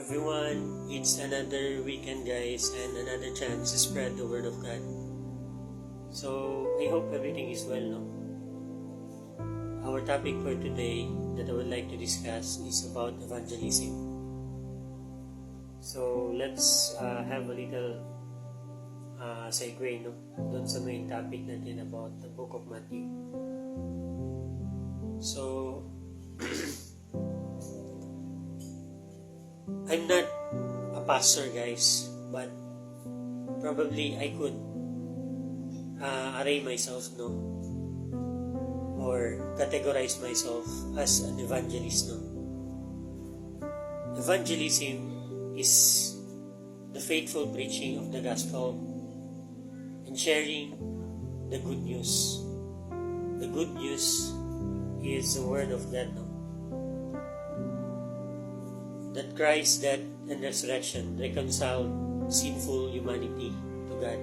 everyone, it's another weekend guys and another chance to spread the word of God. So I hope everything is well, no? Our topic for today that I would like to discuss is about evangelism. So let's have a little segue, no? Doon sa main topic natin about the book of Matthew. So I'm not a pastor guys, but probably I could array myself, no, or categorize myself as an evangelist, no. Evangelism is the faithful preaching of the gospel and sharing the good news. The good news is the word of God, no? That Christ's death and resurrection reconciled sinful humanity to God.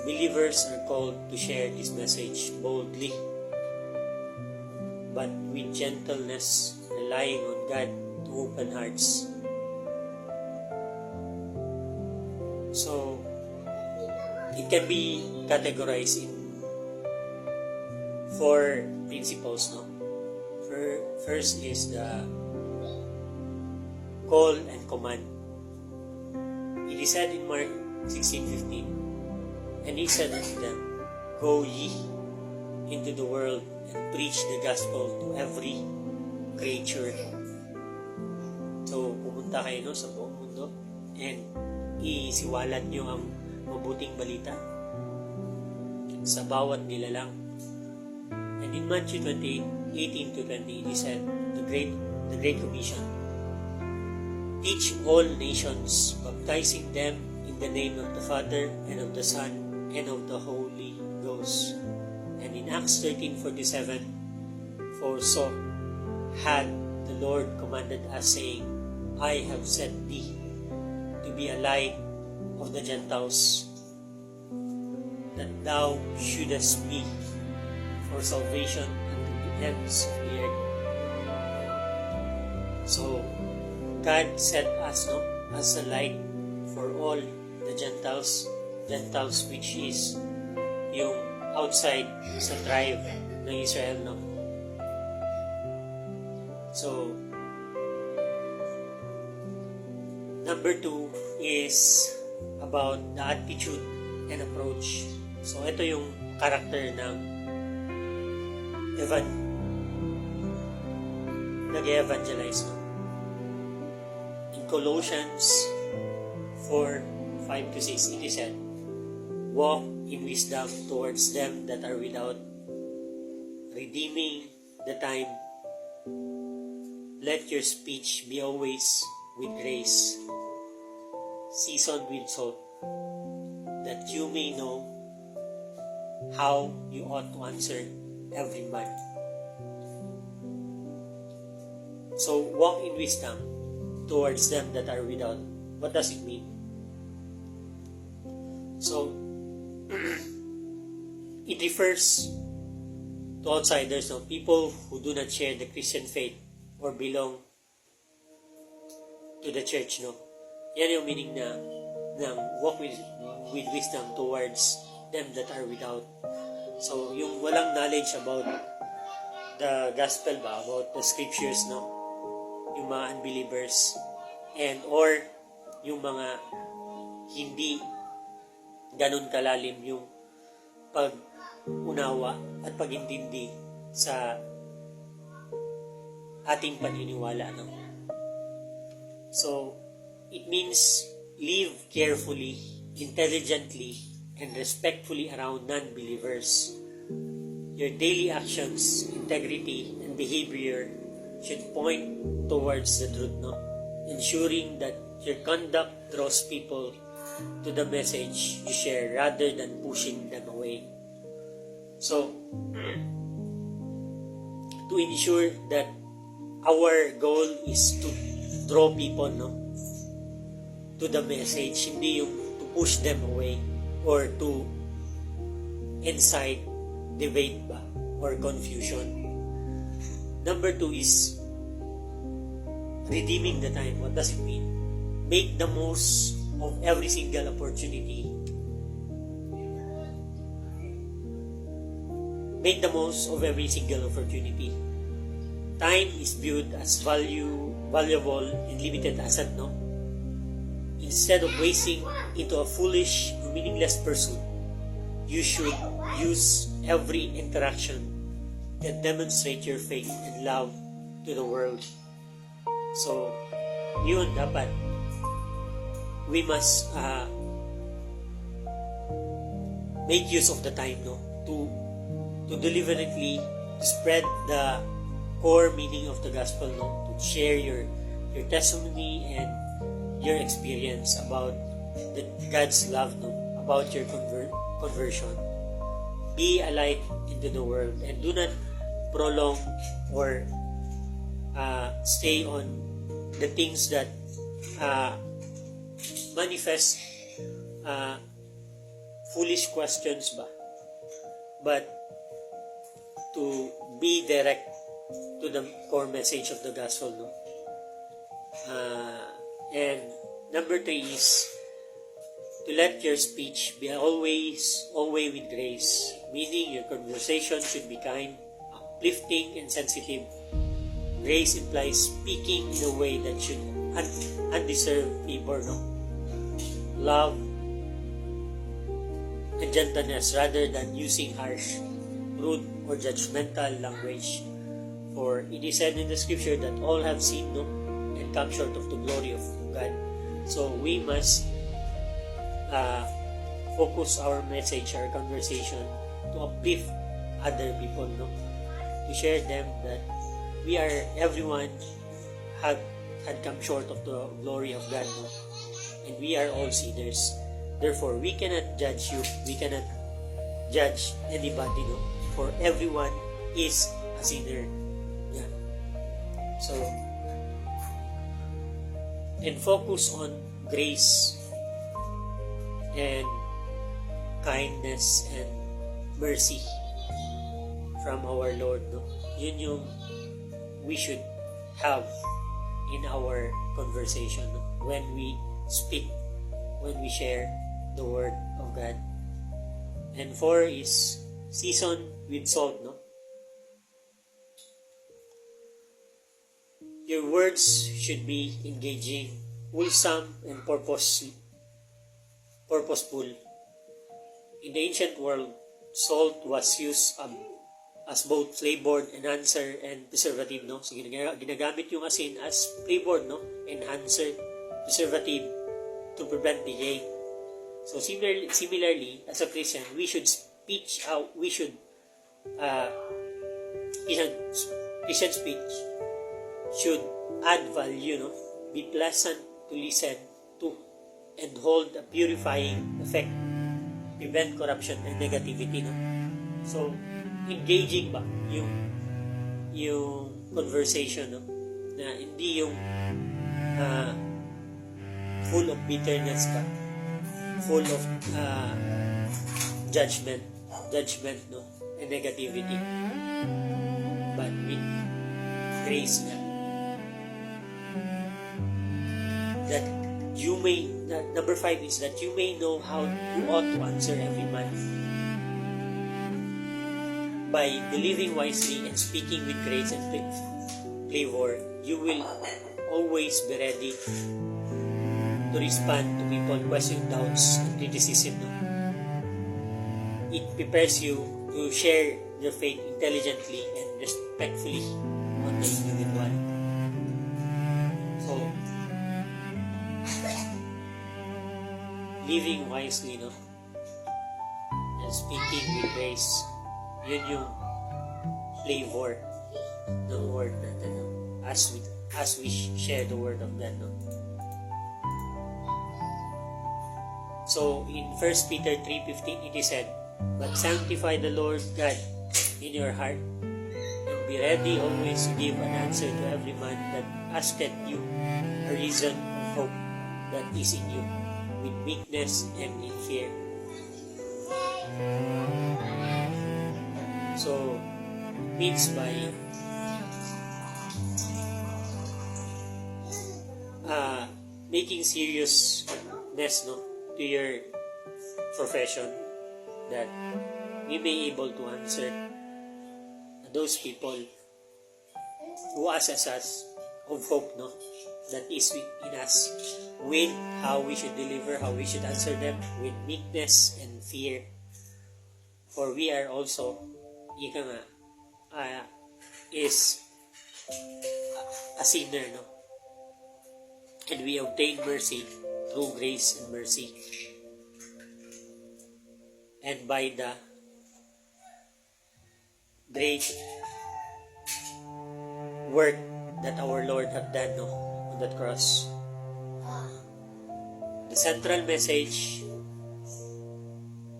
Believers are called to share this message boldly, but with gentleness, relying on God to open hearts. So, it can be categorized in four principles, no? First is the call and command. It is said in Mark 16:15, and he said unto them, "Go ye into the world and preach the gospel to every creature." So, pumunta kayo, no, sa buong mundo and isiwalat nyo ang mabuting balita sa bawat nilalang. And in Matthew 28:18-20, he said, the Great Commission, "Teach all nations, baptizing them in the name of the Father and of the Son and of the Holy Ghost." And in Acts 13:47, "For so had the Lord commanded us, saying, I have set thee to be a light of the Gentiles, that thou shouldest be for salvation unto the ends of the earth." So, God set us, no, as a light for all the Gentiles which is yung outside sa tribe ng Israel, no. So, number 2 is about the attitude and approach. So, ito yung character ng nag-evangelize, no? In Colossians 4:5-6, it is said, "Walk in wisdom towards them that are without, redeeming the time. Let your speech be always with grace, seasoned with salt, that you may know how you ought to answer every man." So, walk in wisdom towards them that are without. What does it mean? So, it refers to outsiders, no? People who do not share the Christian faith or belong to the church, no? Yan yung meaning ng walk with wisdom towards them that are without. So, yung walang knowledge about the gospel ba, about the scriptures, no? Yung mga unbelievers and or yung mga hindi ganun kalalim yung pag-unawa at pag-intindi sa ating paniniwala, no? So, it means live carefully, intelligently, and respectfully around non-believers. Your daily actions, integrity, and behavior should point towards the truth, no? Ensuring that your conduct draws people to the message you share rather than pushing them away. So, to ensure that our goal is to draw people, no, to the message, hindi yung to push them away or to incite debate ba or confusion. Number 2 is redeeming the time. What does it mean? Make the most of every single opportunity. Make the most of every single opportunity. Time is viewed as valuable and limited asset, no? Instead of wasting into a foolish or meaningless pursuit, you should use every interaction that demonstrate your faith and love to the world. So, yun dapat. We must make use of the time, no? To deliberately spread the core meaning of the gospel, no? To share your testimony and your experience about God's love, no? About your conversion. Be a light into the world and do not prolong or stay on the things that manifest foolish questions ba, but to be direct to the core message of the gospel, no? And number 3 is to let your speech be always with grace, meaning your conversation should be kind, uplifting, and sensitive. Grace implies speaking in a way that should undeserved favor, no? Love and gentleness rather than using harsh, rude, or judgmental language. For it is said in the scripture that all have sinned, no? And come short of the glory of God. So we must focus our message, our conversation to uplift other people, no? To share them that everyone had come short of the glory of God, no? And we are all sinners. Therefore, we cannot judge you. We cannot judge anybody, no? For everyone is a sinner. Yeah. So, and focus on grace and kindness and mercy from our Lord, no? Yun yung we should have in our conversation, no? When we speak, when we share the word of God. And 4 is season with salt, no? Your words should be engaging, wholesome, and purposeful. In the ancient world, salt was used as both flavored, enhancer, and preservative, no? So, ginagamit yung asin as flavored, no? Enhancer, preservative, to prevent decay. So, similarly, as a Christian, we should speech out, Christian speech should add value, no? Be pleasant to listen to, and hold a purifying effect, prevent corruption and negativity, no? So, engaging ba yung conversation, no? Na hindi yung full of bitterness ka, full of judgment, no? And negativity, but with grace na. That you may, number 5 is that you may know how you ought to answer every man. By believing wisely and speaking with grace and flavor, you will always be ready to respond to people, question, doubts, and criticism. No? It prepares you to share your faith intelligently and respectfully on the individual. So, living wisely, no? And speaking with grace, yun yung flavor ng word natin, no? As we share the word of God, no? So, in 1 Peter 3:15, it is said, "But sanctify the Lord God in your heart, and be ready always to give an answer to every man that asketh you a reason of hope that is in you, with meekness and in fear." So, it means by taking seriousness, no, to your profession, that we may able to answer those people who ask us of hope, no, that is in us, with how we should deliver, how we should answer them with meekness and fear. For we are also, ika nga, is a sinner, no? And we obtain mercy through grace and mercy. And by the great work that our Lord have done, no, on that cross. The central message,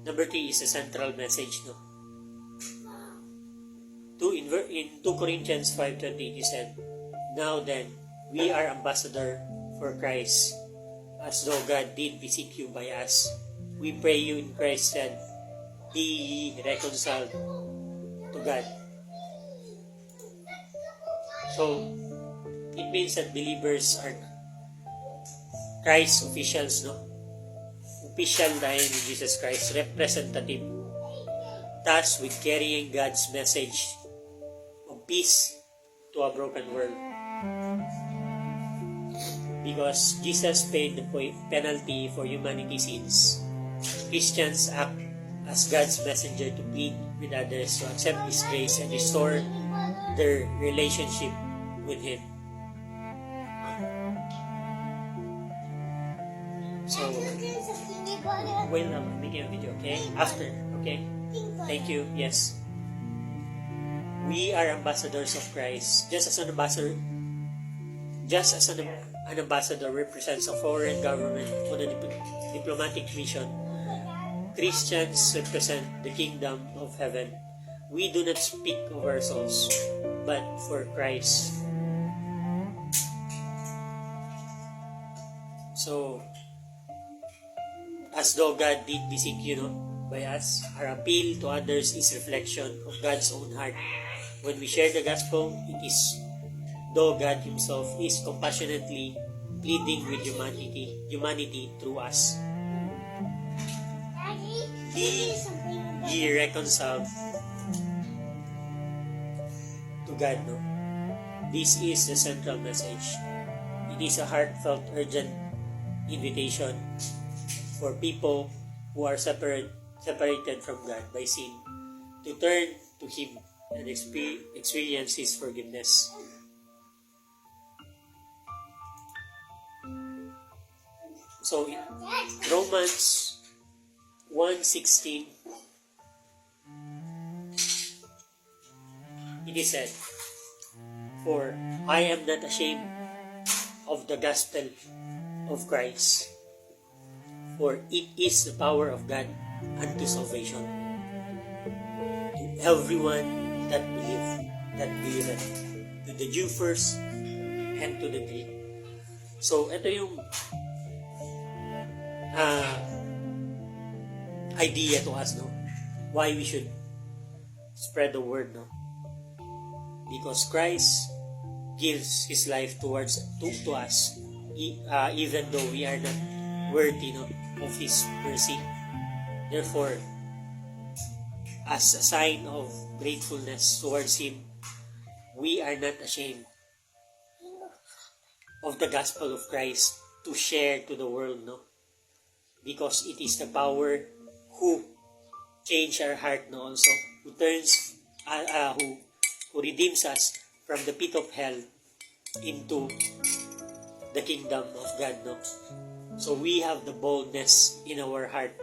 number 3 is the central message, no? In 2 Corinthians 5:28, he said, "Now then, we are ambassador for Christ, as though God did visit you by us. We pray you in Christ said, be ye reconciled to God." So, it means that believers are Christ's officials, no? Official tayo ni Jesus Christ, representative, tasked with carrying God's message of peace to a broken world. Because Jesus paid the penalty for humanity's sins, Christians act as God's messenger to plead with others to accept His grace and restore their relationship with Him. So, well, I'm making a video, okay? After, okay? Thank you, yes. We are ambassadors of Christ. Just as an ambassador represents a foreign government on a diplomatic mission, Christians represent the kingdom of heaven. We do not speak of ourselves, but for Christ. So, as though God did visit you, no, by us, our appeal to others is reflection of God's own heart. When we share the gospel, it is though God Himself is compassionately pleading with humanity through us. Be ye reconciled to God, no? This is the central message. It is a heartfelt, urgent invitation for people who are separated from God by sin to turn to Him and experience His forgiveness. So in Romans 1:16, it is said, "For I am not ashamed of the gospel of Christ, for it is the power of God unto salvation to everyone that believeth, to the Jew first and to the Greek." So ito yung idea to us, no? Why we should spread the word, no? Because Christ gives His life to us, even though we are not worthy, no, of His mercy. Therefore, as a sign of gratefulness towards Him, we are not ashamed of the gospel of Christ to share to the world, no? Because it is the power who change our heart, no, also, who turns, who redeems us from the pit of hell into the kingdom of God, no? So we have the boldness in our heart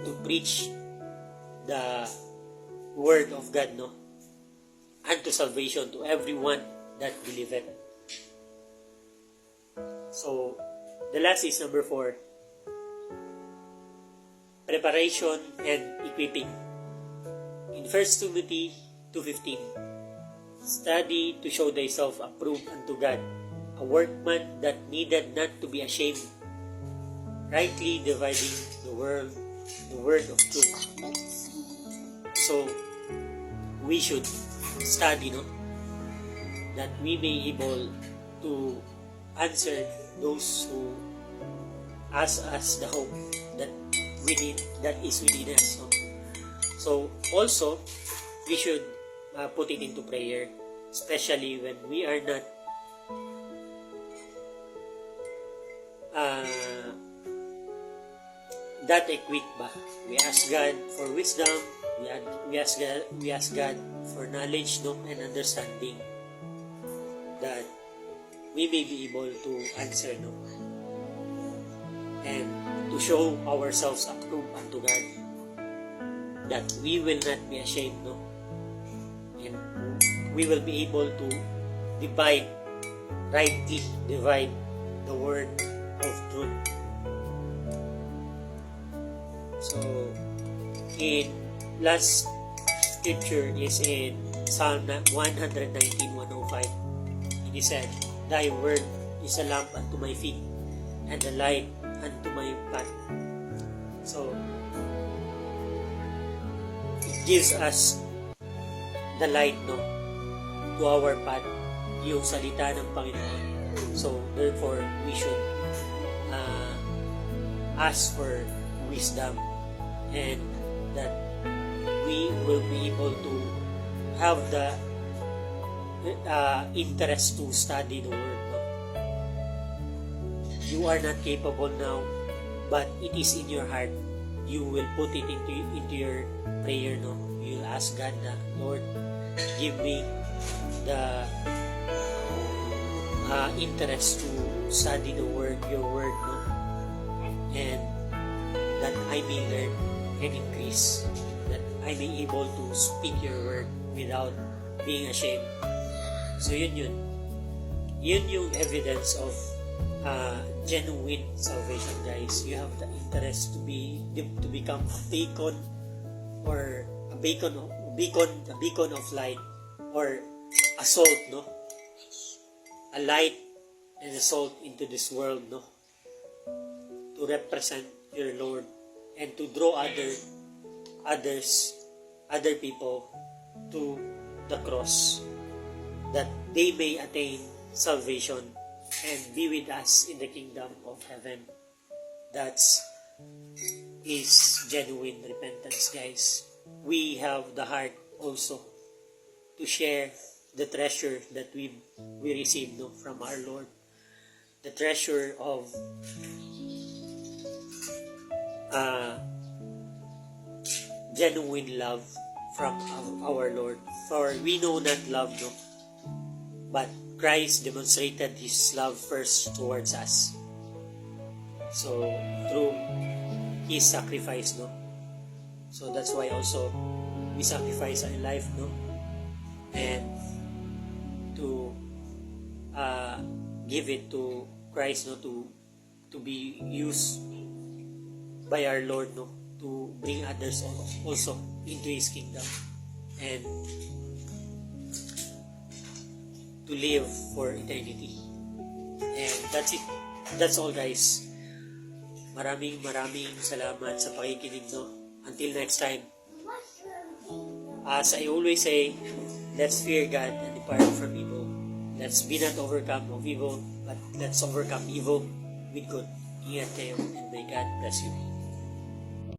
to preach the word of God, no, unto salvation to everyone that believeth. So the last is number 4. Preparation and equipping. In 1 Timothy 2:15, "Study to show thyself approved unto God, a workman that needed not to be ashamed, rightly dividing the word of truth." So, we should study, no? That we may able to answer those who as the hope that we need, that is within us. No? So also, we should put it into prayer, especially when we are not that equipped ba. We ask God for wisdom, we ask God for knowledge, no, and understanding, that we may be able to answer, no, and to show ourselves approved unto God, that we will not be ashamed, no, and we will be able to rightly divide the word of truth. So, in last scripture is in Psalm 119:105. It is said, "Thy word is a lamp unto my feet, and a light unto my path." So, it gives us the light, no, to our path, yung salita ng Panginoon. So, therefore, we should ask for wisdom, and that we will be able to have the interest to study the Word. No? You are not capable now, but it is in your heart. You will put it into your prayer. No? You'll ask God na, Lord, give me the interest to study the Word, your Word, no? And that I may learn and increase, that I may able to speak your word without being ashamed. So yun yung evidence of genuine salvation, guys. You have the interest to become a beacon, or a beacon of light, or a salt, no, a light and a salt into this world, no, to represent your Lord, and to draw other people to the cross, that they may attain salvation and be with us in the kingdom of heaven. That's is genuine repentance, guys. We have the heart also to share the treasure that we receive, no, from our Lord, the treasure of genuine love from our Lord. For we know not love, no, but Christ demonstrated His love first towards us. So through His sacrifice, no. So that's why also we sacrifice our life, no, and to give it to Christ, no, to be used by our Lord, no, to bring others also into His kingdom, and to live for eternity. And that's it. That's all, guys. Maraming salamat sa pakikinig, no. Until next time. As I always say, let's fear God and depart from evil. Let's be not overcome of evil, but let's overcome evil with good. Ingat kayo, and may God bless you.